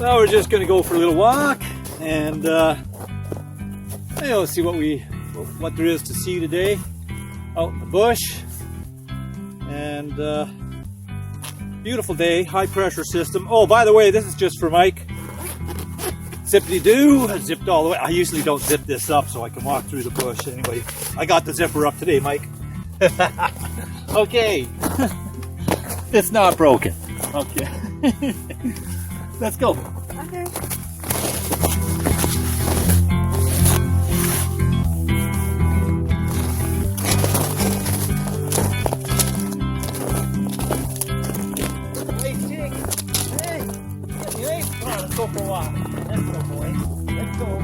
Now we're just going to go for a little walk and see what there is to see today out in the bush. And beautiful day, high pressure system. Oh, by the way, this is just for Mike. Zippity-doo, zipped all the way. I usually don't zip this up so I can walk through the bush. Anyway, I got the zipper up today, Mike. Okay. It's not broken. Okay. Let's go. Okay. Hey, come on, let's go for a walk. Let's go, boy. Let's go.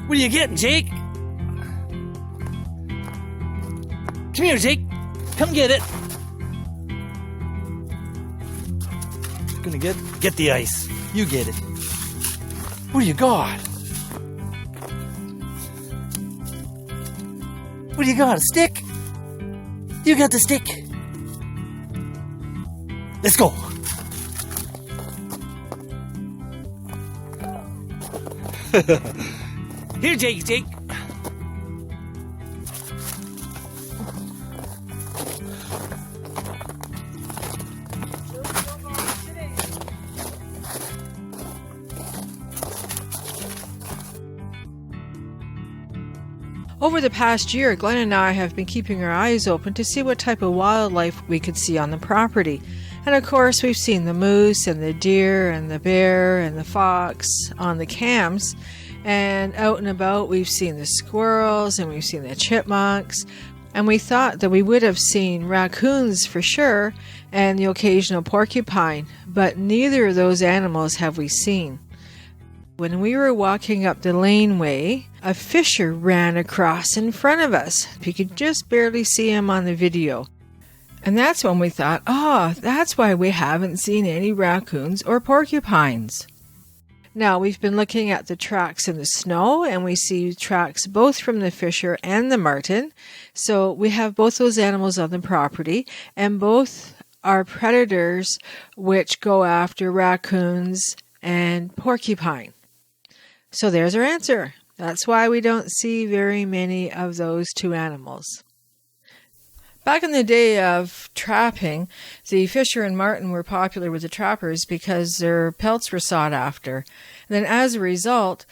What are you getting, Jake? Come here, Jake. Come get it. Gonna get the ice. You get it. What do you got? What do you got? A stick? You got the stick. Let's go. Here, Jake. Over the past year, Glenn and I have been keeping our eyes open to see what type of wildlife we could see on the property. And of course, we've seen the moose and the deer and the bear and the fox on the cams. And out and about, we've seen the squirrels and we've seen the chipmunks. And we thought that we would have seen raccoons for sure and the occasional porcupine, but neither of those animals have we seen. When we were walking up the laneway, a fisher ran across in front of us. You could just barely see him on the video. And that's when we thought, that's why we haven't seen any raccoons or porcupines. Now, we've been looking at the tracks in the snow, and we see tracks both from the fisher and the marten. So we have both those animals on the property, and both are predators which go after raccoons and porcupine. So there's our answer. That's why we don't see very many of those two animals. Back in the day of trapping, the fisher and marten were popular with the trappers because their pelts were sought after. And then as a result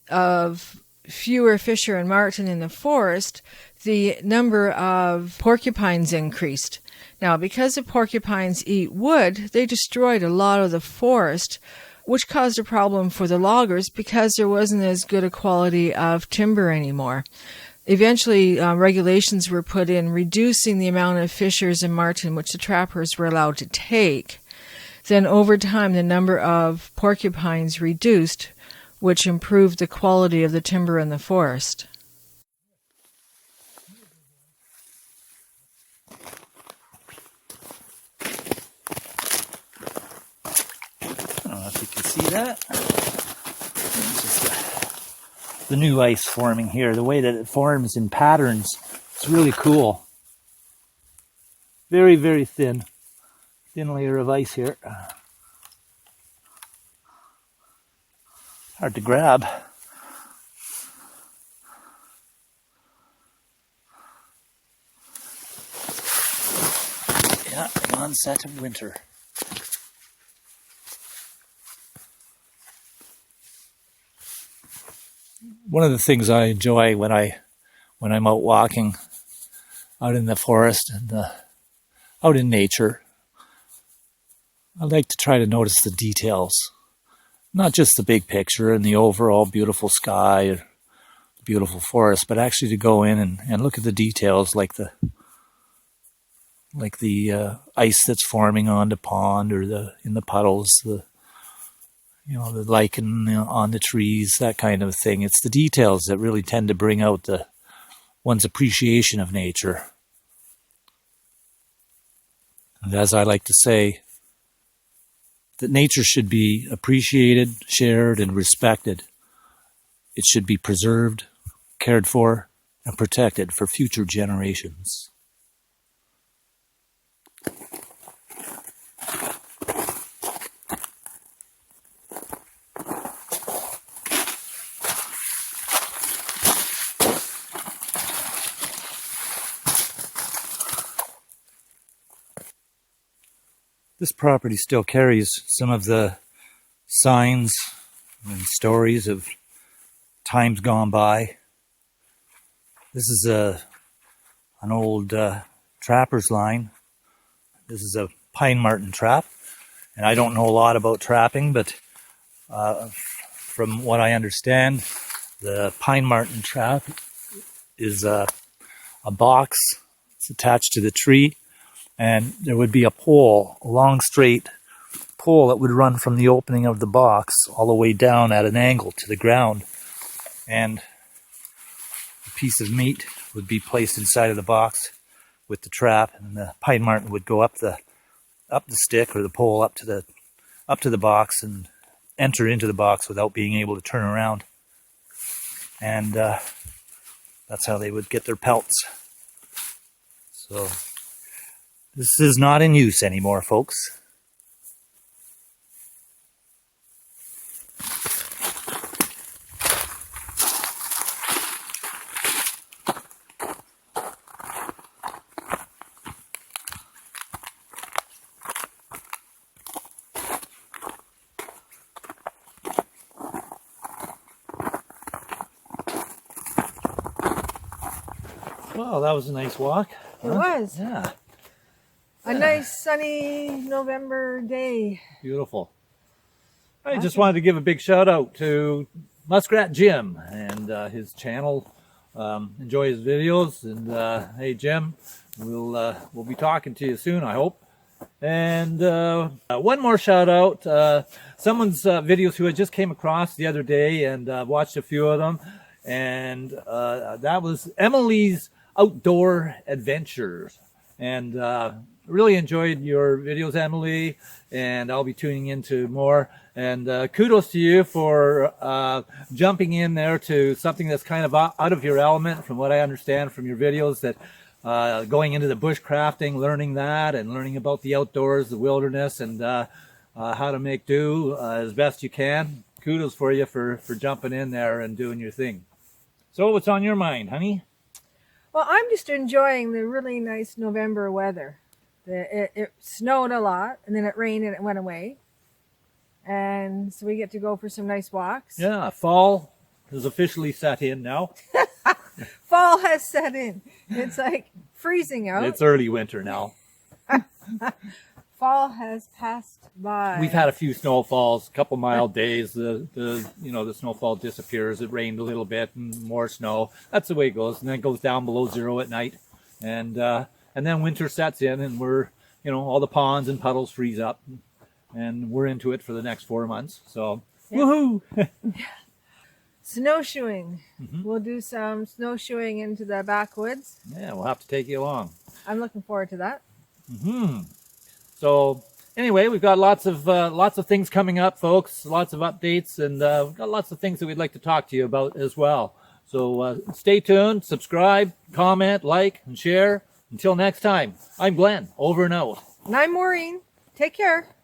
of fewer fisher and marten in the forest, the number of porcupines increased. Now, because the porcupines eat wood, they destroyed a lot of the forest, which caused a problem for the loggers because there wasn't as good a quality of timber anymore. Eventually, regulations were put in reducing the amount of fishers and marten which the trappers were allowed to take. Then over time, the number of porcupines reduced, which improved the quality of the timber in the forest. I don't know if you can see that. It's just the new ice forming here. The way that it forms in patterns, it's really cool. Very, very thin layer of ice here. Hard to grab. Yeah, the onset of winter. One of the things I enjoy when I'm out walking out in the forest and out in nature, I like to try to notice the details, not just the big picture and the overall beautiful sky or beautiful forest, but actually to go in and look at the details, like the ice that's forming on the pond or in the puddles, the lichen on the trees, that kind of thing. It's the details that really tend to bring out the one's appreciation of nature. And as I like to say, that nature should be appreciated, shared, and respected. It should be preserved, cared for, and protected for future generations. This property still carries some of the signs and stories of times gone by. This is an old trapper's line. This is a pine marten trap, and I don't know a lot about trapping, but from what I understand, the pine marten trap is a box. It's attached to the tree. And there would be a pole, a long straight pole that would run from the opening of the box all the way down at an angle to the ground. And a piece of meat would be placed inside of the box with the trap, and the pine marten would go up the stick or the pole up to the box and enter into the box without being able to turn around. And that's how they would get their pelts. So this is not in use anymore, folks. Well, that was a nice walk. It was. Yeah. A nice sunny November day. Beautiful. I just wanted to give a big shout out to Muskrat Jim and his channel. Enjoy his videos, and hey Jim, we'll be talking to you soon, I hope. And one more shout out, someone's videos who I just came across the other day, and watched a few of them, and that was Emelie's Outdoor Adventures. And really enjoyed your videos, Emelie, and I'll be tuning into more. And kudos to you for jumping in there to something that's kind of out of your element, from what I understand from your videos, that going into the bushcrafting, learning that, and learning about the outdoors, the wilderness, and how to make do as best you can. Kudos for you for jumping in there and doing your thing. So what's on your mind, honey? Well, I'm just enjoying the really nice November weather. It snowed a lot, and then it rained and it went away. And so we get to go for some nice walks. Yeah, fall has officially set in now. Fall has set in. It's like freezing out. It's early winter now. Fall has passed by. We've had a few snowfalls, a couple mild days. The snowfall disappears. It rained a little bit and more snow. That's the way it goes. And then it goes down below zero at night. And then winter sets in, and we're, all the ponds and puddles freeze up, and we're into it for the next 4 months. So, yeah. Woohoo! Snowshoeing. Mm-hmm. We'll do some snowshoeing into the backwoods. Yeah, we'll have to take you along. I'm looking forward to that. Mm-hmm. So anyway, we've got lots of things coming up, folks. Lots of updates, and we've got lots of things that we'd like to talk to you about as well. So stay tuned, subscribe, comment, like, and share. Until next time, I'm Glenn, over and out. And I'm Maureen. Take care.